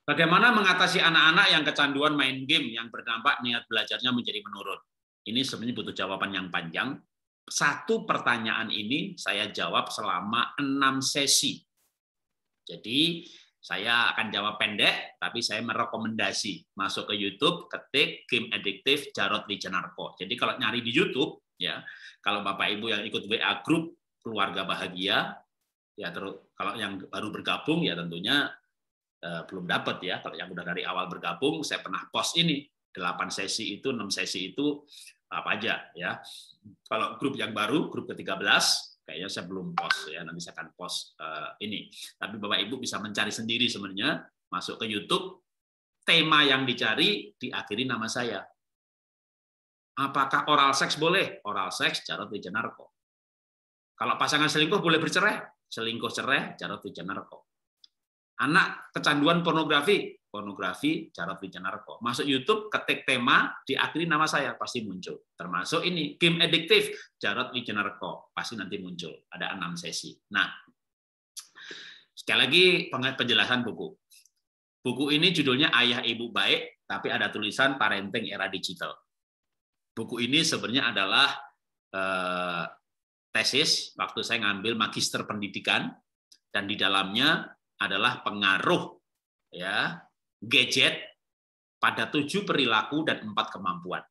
Bagaimana mengatasi anak-anak yang kecanduan main game yang berdampak niat belajarnya menjadi menurun? Ini sebenarnya butuh jawaban yang panjang. Satu pertanyaan ini saya jawab selama 6 sesi. Jadi saya akan jawab pendek, tapi saya merekomendasi masuk ke YouTube, ketik game adiktif Jarod Wijanarko. Jadi kalau nyari di YouTube, ya, kalau Bapak Ibu yang ikut WA Group Keluarga Bahagia, ya terus kalau yang baru bergabung ya tentunya belum dapat ya. Kalau yang udah dari awal bergabung, saya pernah post ini 8 sesi itu, 6 sesi itu apa aja ya. Kalau grup yang baru, grup ke-13, kayaknya saya belum post ya, nanti saya akan post ini. Tapi Bapak Ibu bisa mencari sendiri sebenarnya, masuk ke YouTube, tema yang dicari diakhiri nama saya. Apakah oral seks boleh? Oral seks Jarod Wijanarko. Kalau pasangan selingkuh boleh bercerai? Selingkuh cerai Jarod Wijanarko. Anak kecanduan pornografi, pornografi Jarod Wijanarko. Masuk YouTube, ketik tema, diakhiri nama saya, pasti muncul. Termasuk ini, game adiktif Jarod Wijanarko, pasti nanti muncul. Ada 6 sesi. Nah, sekali lagi penjelasan buku. Buku ini judulnya Ayah Ibu Baik, tapi ada tulisan Parenting Era Digital. Buku ini sebenarnya adalah tesis waktu saya ngambil magister pendidikan, dan di dalamnya adalah pengaruh ya gadget pada 7 perilaku dan 4 kemampuan.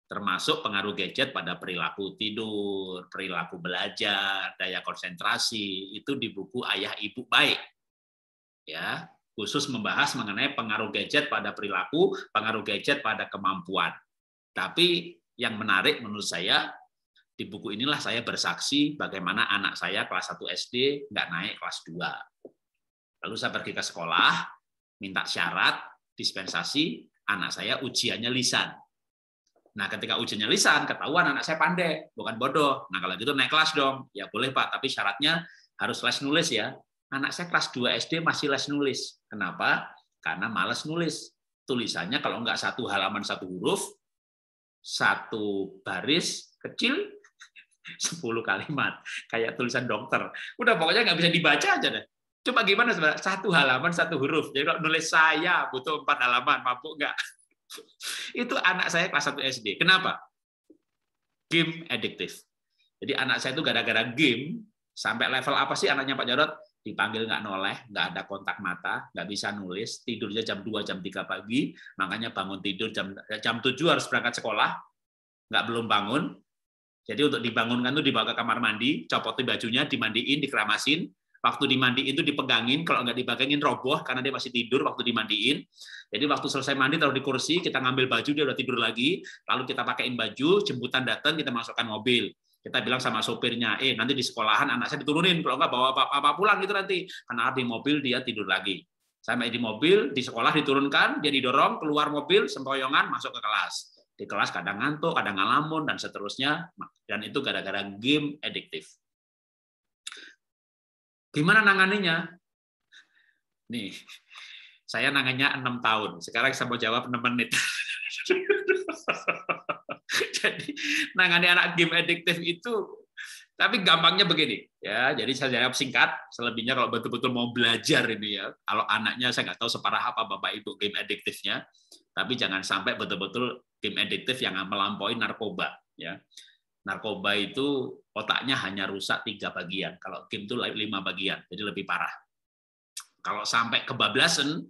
Termasuk pengaruh gadget pada perilaku tidur, perilaku belajar, daya konsentrasi, itu di buku Ayah Ibu Baik. Ya, khusus membahas mengenai pengaruh gadget pada perilaku, pengaruh gadget pada kemampuan. Tapi yang menarik menurut saya, di buku inilah saya bersaksi bagaimana anak saya kelas 1 SD nggak naik kelas 2. Lalu saya pergi ke sekolah, minta syarat, dispensasi, anak saya ujiannya lisan. Nah, ketika ujiannya lisan, ketahuan anak saya pandai, bukan bodoh. Nah, kalau gitu naik kelas dong. Ya boleh Pak, tapi syaratnya harus les nulis ya. Anak saya kelas 2 SD masih les nulis. Kenapa? Karena malas nulis. Tulisannya kalau nggak 1 halaman 1 huruf, 1 baris kecil, 10 kalimat. Kayak tulisan dokter. Udah pokoknya nggak bisa dibaca aja deh. Coba gimana sebenarnya? 1 halaman 1 huruf. Jadi kalau nulis saya butuh 4 halaman, mampu nggak? Itu anak saya kelas 1 SD. Kenapa? Game adiktif. Jadi anak saya itu gara-gara game, sampai level apa sih anaknya Pak Jarod? Dipanggil nggak noleh, nggak ada kontak mata, nggak bisa nulis, tidurnya jam 2, jam 3 pagi, makanya bangun tidur jam 7 harus berangkat sekolah, nggak belum bangun. Jadi untuk dibangunkan itu dibawa ke kamar mandi, copotin bajunya, dimandiin, dikeramasin. Waktu dimandiin itu dipegangin, kalau nggak dipegangin roboh karena dia masih tidur waktu dimandiin. Jadi waktu selesai mandi taruh di kursi, kita ngambil baju, dia udah tidur lagi, lalu kita pakaiin baju, jemputan datang, kita masukkan mobil. Kita bilang sama sopirnya, nanti di sekolahan anak saya diturunin, kalau nggak bawa apa pulang gitu nanti. Karena di mobil dia tidur lagi. Sampai di mobil, di sekolah diturunkan, dia didorong, keluar mobil, sempoyongan, masuk ke kelas. Di kelas kadang ngantuk, kadang ngalamun, dan seterusnya. Dan itu gara-gara game adiktif. Gimana nanganinya? Nih, saya nangannya 6 tahun. Sekarang saya mau jawab 6 menit. Jadi nangani anak game adiktif itu, tapi gampangnya begini ya. Jadi saya jawab singkat. Selebihnya kalau betul-betul mau belajar ini ya. Kalau anaknya saya nggak tahu separah apa Bapak Ibu game adiktifnya, tapi jangan sampai betul-betul game adiktif yang melampaui narkoba ya. Narkoba itu otaknya hanya rusak 3 bagian. Kalau game itu 5 bagian, jadi lebih parah. Kalau sampai kebablasan,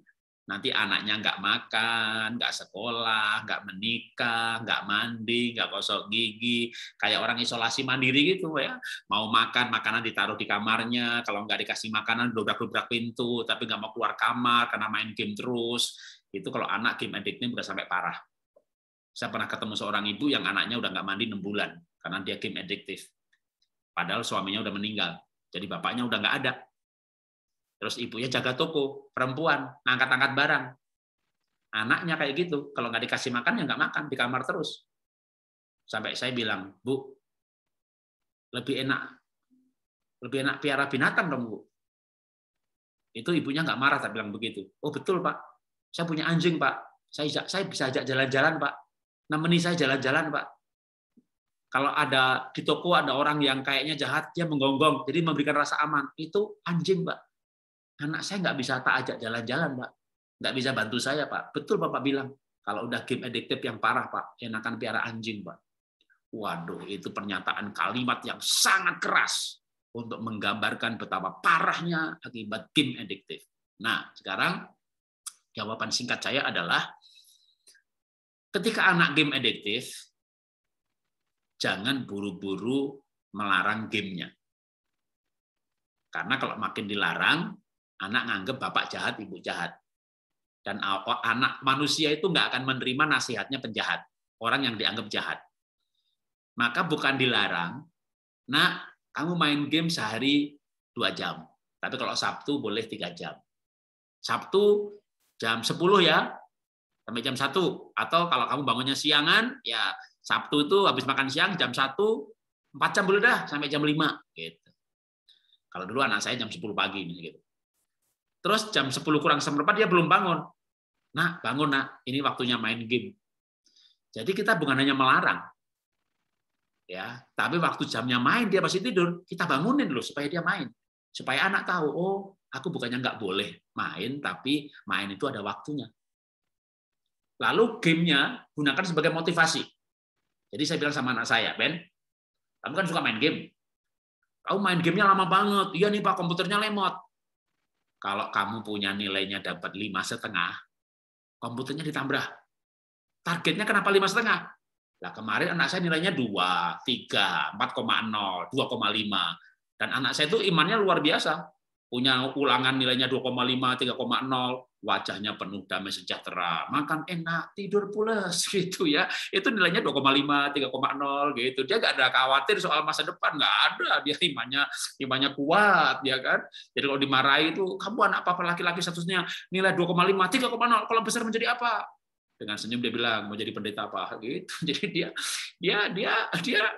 nanti anaknya nggak makan, nggak sekolah, nggak menikah, nggak mandi, nggak gosok gigi, kayak orang isolasi mandiri gitu ya. Mau makan, makanan ditaruh di kamarnya, kalau nggak dikasih makanan, dobrak-dobrak pintu, tapi nggak mau keluar kamar karena main game terus. Itu kalau anak game adiktif udah sampai parah. Saya pernah ketemu seorang ibu yang anaknya udah nggak mandi 6 bulan karena dia game adiktif. Padahal suaminya udah meninggal, jadi bapaknya udah nggak ada. Terus ibunya jaga toko, perempuan, angkat-angkat barang. Anaknya kayak gitu, kalau nggak dikasih makan ya nggak makan, di kamar terus. Sampai saya bilang, Bu, lebih enak piara binatang dong, Bu. Itu ibunya nggak marah, tak bilang begitu. Oh betul Pak, saya punya anjing Pak, saya bisa ajak jalan-jalan Pak. Nemeni saya jalan-jalan, Pak. Kalau ada di toko ada orang yang kayaknya jahat, dia menggonggong, jadi memberikan rasa aman. Itu anjing, Pak. Anak saya nggak bisa tak ajak jalan-jalan, Pak. nggak bisa bantu saya, Pak. Betul Bapak bilang, kalau udah game adiktif yang parah, Pak, enakan piara anjing, Pak. Waduh, itu pernyataan kalimat yang sangat keras untuk menggambarkan betapa parahnya akibat game adiktif. Nah, sekarang jawaban singkat saya adalah, ketika anak game adiktif, jangan buru-buru melarang gamenya. Karena kalau makin dilarang, anak nganggep bapak jahat, ibu jahat. Dan anak manusia itu nggak akan menerima nasihatnya penjahat, orang yang dianggap jahat. Maka bukan dilarang, nah kamu main game sehari 2 jam, tapi kalau Sabtu boleh 3 jam. Sabtu jam 10 ya, sampai jam 1. Atau kalau kamu bangunnya siangan, ya Sabtu itu habis makan siang jam 1, 4 jam boleh dah, sampai jam 5. Gitu. Kalau dulu anak saya jam 10 pagi. Gitu. Terus jam 10 kurang seperempat dia belum bangun. Nah, bangun nak, ini waktunya main game. Jadi kita bukan hanya melarang, ya, tapi waktu jamnya main dia masih tidur, kita bangunin loh supaya dia main, supaya anak tahu, oh, aku bukannya nggak boleh main, tapi main itu ada waktunya. Lalu gamenya gunakan sebagai motivasi. Jadi saya bilang sama anak saya, Ben, kamu kan suka main game, kamu main gamenya lama banget, iya nih Pak, komputernya lemot. Kalau kamu punya nilainya dapat 5,5, komputernya ditambah. Targetnya kenapa 5,5? Nah, kemarin anak saya nilainya 2, 3, 4,0, 2,5. Dan anak saya itu imannya luar biasa. Punya ulangan nilainya 2,5, 3,0, wajahnya penuh damai sejahtera. Makan enak, tidur pules gitu ya. Itu nilainya 2,5, 3,0 gitu. Dia nggak ada khawatir soal masa depan, nggak ada. Dia imannya kuat, ya kan. Jadi kalau dimarahi itu, kamu anak apa laki-laki statusnya nilai 2,5, 3,0, kalau besar menjadi apa? Dengan senyum dia bilang mau jadi pendeta apa gitu. Jadi dia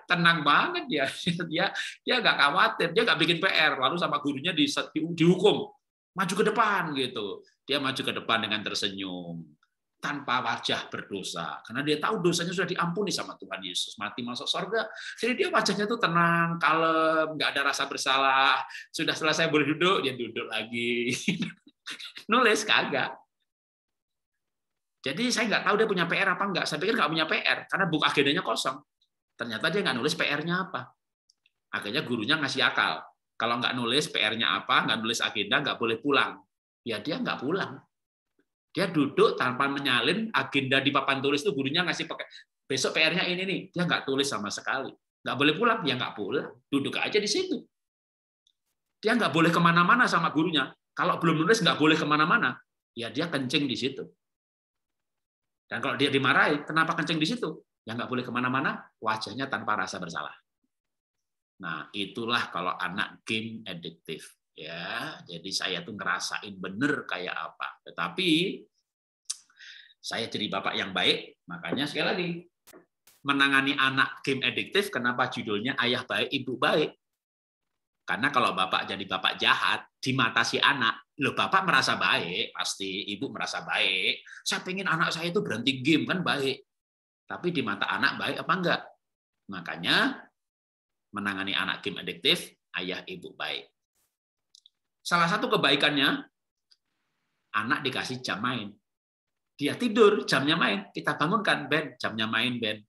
tenang banget dia nggak khawatir, dia nggak bikin PR, lalu sama gurunya dihukum maju ke depan gitu. Dia maju ke depan dengan tersenyum tanpa wajah berdosa karena dia tahu dosanya sudah diampuni sama Tuhan Yesus, mati masuk surga. Jadi dia wajahnya tuh tenang, kalem, nggak ada rasa bersalah. Sudah selesai boleh duduk, dia duduk lagi. Nulis kagak. Jadi saya nggak tahu dia punya PR apa nggak. Saya pikir nggak punya PR karena buku agendanya kosong. Ternyata dia nggak nulis PR-nya apa. Akhirnya gurunya ngasih akal. Kalau nggak nulis PR-nya apa, nggak nulis agenda, nggak boleh pulang. Ya dia nggak pulang. Dia duduk tanpa menyalin agenda di papan tulis itu, gurunya ngasih pakai besok PR-nya ini nih. Dia nggak tulis sama sekali. Nggak boleh pulang, ya nggak pulang. Duduk aja di situ. Dia nggak boleh kemana-mana sama gurunya. Kalau belum nulis nggak boleh kemana-mana. Ya dia kencing di situ. Dan kalau dia dimarahi, kenapa kencing di situ? Ya nggak boleh kemana-mana, wajahnya tanpa rasa bersalah. Nah, itulah kalau anak game adiktif. Ya, jadi saya tuh ngerasain bener kayak apa. Tetapi saya jadi bapak yang baik, makanya sekali lagi menangani anak game adiktif. Kenapa judulnya ayah baik, ibu baik? Karena kalau bapak jadi bapak jahat di mata si anak, loh bapak merasa baik, pasti ibu merasa baik. Saya pengen anak saya itu berhenti game, kan baik. Tapi di mata anak baik apa enggak? Makanya menangani anak game adiktif, ayah ibu baik. Salah satu kebaikannya, anak dikasih jam main. Dia tidur, jamnya main. Kita bangunkan, Ben, jamnya main, Ben.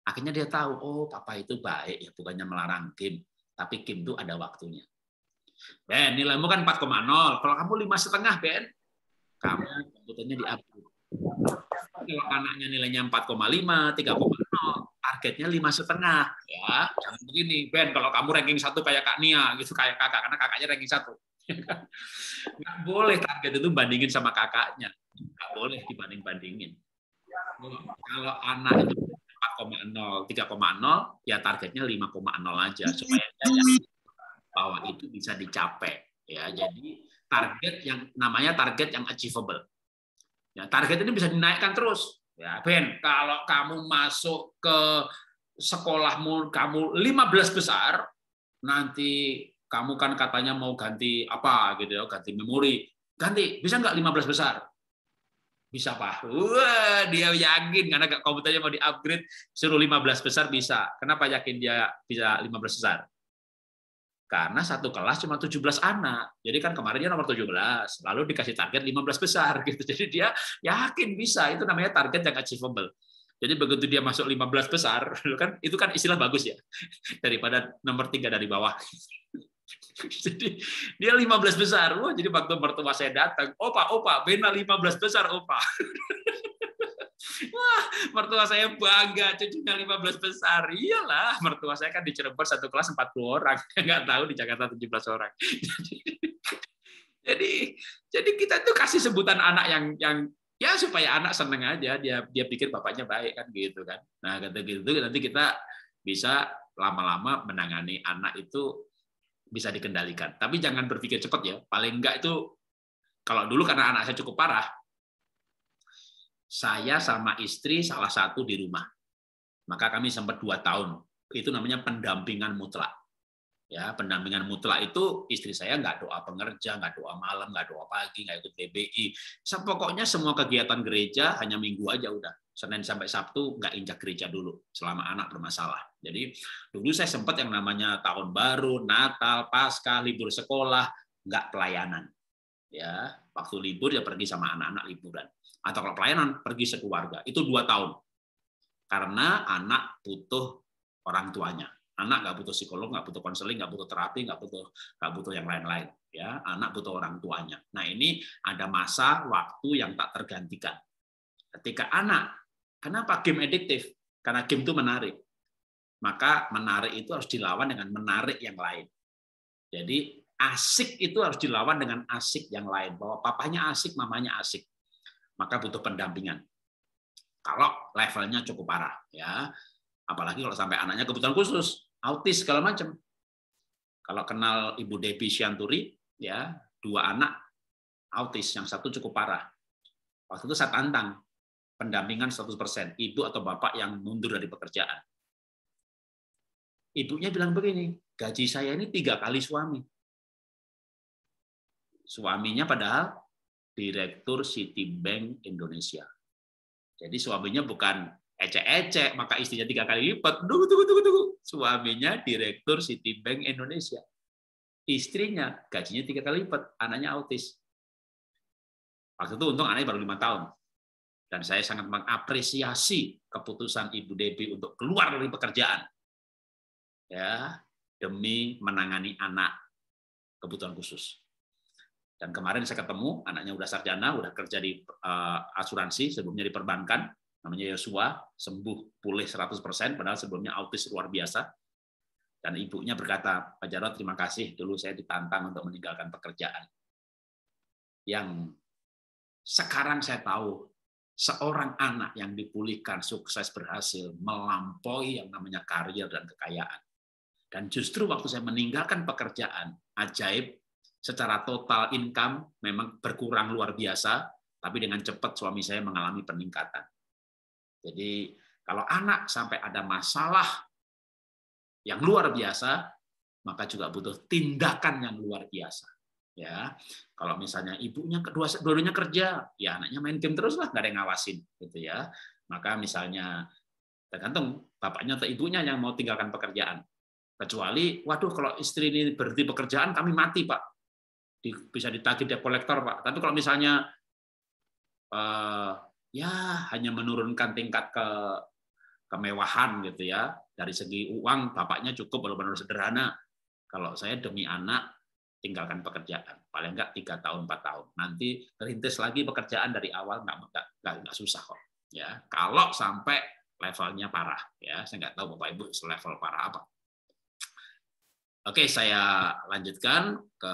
Akhirnya dia tahu, oh papa itu baik, ya bukannya melarang game. Tapi game itu ada waktunya. Ben, nilaimu kan 4,0. Kalau kamu 5,5, Ben, kamu komputernya di-upgrade. Kalau anaknya nilainya 4,5, 3,0, targetnya 5,5. Ya, jangan begini, Ben. Kalau kamu ranking 1 kayak Kak Nia, gitu kayak kakak, karena kakaknya ranking 1. Nggak boleh target itu bandingin sama kakaknya. Nggak boleh dibanding-bandingin. Kalau anak itu 4,0, 3,0, ya targetnya 5,0 aja supaya dia bahwa itu bisa dicapai. Ya, jadi target yang namanya target yang achievable. Ya, target ini bisa dinaikkan terus. Ya, Ben, kalau kamu masuk ke sekolahmu kamu 15 besar, nanti kamu kan katanya mau ganti apa gitu ya, ganti memori. Ganti, bisa nggak 15 besar? Bisa, Pak. Wah, dia yakin karena komputernya mau di-upgrade, suruh 15 besar bisa. Kenapa yakin dia bisa 15 besar? Karena satu kelas cuma 17 anak. Jadi kan kemarin dia nomor 17, lalu dikasih target 15 besar gitu. Jadi dia yakin bisa, itu namanya target yang achievable. Jadi begitu dia masuk 15 besar, kan itu kan istilah bagus ya, daripada nomor 3 dari bawah. Jadi dia 15 besar. Wah, jadi waktu mertua saya datang, opa, Bena 15 besar, opa. Wah, mertua saya bangga, cucunya 15 besar. Iyalah, mertua saya kan di Cirebon satu kelas 40 orang. Nggak tahu di Jakarta 17 orang. Jadi kita tuh kasih sebutan anak yang ya supaya anak seneng aja, dia pikir bapaknya baik kan gitu kan. Nah, kata gitu nanti kita bisa lama-lama menangani anak itu bisa dikendalikan. Tapi jangan berpikir cepat ya. Paling enggak itu kalau dulu karena anak saya cukup parah, saya sama istri salah satu di rumah. Maka kami sempat 2 tahun. Itu namanya pendampingan mutlak. Ya, pendampingan mutlak itu istri saya nggak doa pengerja, nggak doa malam, nggak doa pagi, nggak ikut PBI. Pokoknya semua kegiatan gereja hanya minggu aja udah. Senin sampai Sabtu nggak injak gereja dulu selama anak bermasalah. Jadi dulu saya sempat yang namanya tahun baru, Natal, Paskah, libur sekolah, nggak pelayanan. Ya, waktu libur ya pergi sama anak-anak liburan. Atau kalau pelayanan pergi sekeluarga. Itu 2 tahun. Karena anak butuh orang tuanya. Anak nggak butuh psikolog, nggak butuh konseling, nggak butuh terapi, nggak butuh yang lain-lain. Ya, anak butuh orang tuanya. Nah, ini ada masa waktu yang tak tergantikan. Ketika anak, kenapa game adiktif? Karena game itu menarik. Maka menarik itu harus dilawan dengan menarik yang lain. Jadi asik itu harus dilawan dengan asik yang lain. Bahwa papanya asik, mamanya asik. Maka butuh pendampingan. Kalau levelnya cukup parah, ya. Apalagi kalau sampai anaknya kebutuhan khusus, autis segala macam. Kalau kenal Ibu Debbie Sianturi, ya 2 anak autis, yang satu cukup parah. Waktu itu saya tantang pendampingan 100%, ibu atau bapak yang mundur dari pekerjaan. Ibunya bilang begini, gaji saya ini 3 kali suami. Suaminya padahal Direktur Citibank Indonesia. Jadi suaminya bukan ecek-ecek, maka istrinya 3 kali lipat. Tunggu. Suaminya Direktur Citibank Indonesia. Istrinya gajinya 3 kali lipat, anaknya autis. Waktu itu untung anaknya baru 5 tahun. Dan saya sangat mengapresiasi keputusan Ibu Debbie untuk keluar dari pekerjaan. Ya, demi menangani anak kebutuhan khusus. Dan kemarin saya ketemu, anaknya udah sarjana, udah kerja di asuransi, sebelumnya di perbankan, namanya Yosua, sembuh pulih 100%, padahal sebelumnya autis luar biasa. Dan ibunya berkata, Pak Jarod, terima kasih, dulu saya ditantang untuk meninggalkan pekerjaan. Yang sekarang saya tahu, seorang anak yang dipulihkan, sukses, berhasil, melampaui yang namanya karir dan kekayaan. Dan justru waktu saya meninggalkan pekerjaan, ajaib, secara total income memang berkurang luar biasa, tapi dengan cepat suami saya mengalami peningkatan. Jadi kalau anak sampai ada masalah yang luar biasa, maka juga butuh tindakan yang luar biasa. Ya, kalau misalnya ibunya dua-duanya kerja, ya anaknya main game terus lah, nggak ada yang ngawasin, gitu ya. Maka misalnya tergantung bapaknya atau ibunya yang mau tinggalkan pekerjaan. Kecuali, waduh kalau istri ini berhenti pekerjaan, kami mati Pak. Bisa ditagih debt collector Pak. Tapi kalau misalnya ya hanya menurunkan tingkat kemewahan gitu ya, dari segi uang bapaknya cukup benar-benar sederhana. Kalau saya demi anak tinggalkan pekerjaan, paling enggak 3 tahun 4 tahun. Nanti terintis lagi pekerjaan dari awal nggak susah kok. Ya, kalau sampai levelnya parah ya, saya nggak tahu Bapak Ibu level parah apa. Oke, saya lanjutkan ke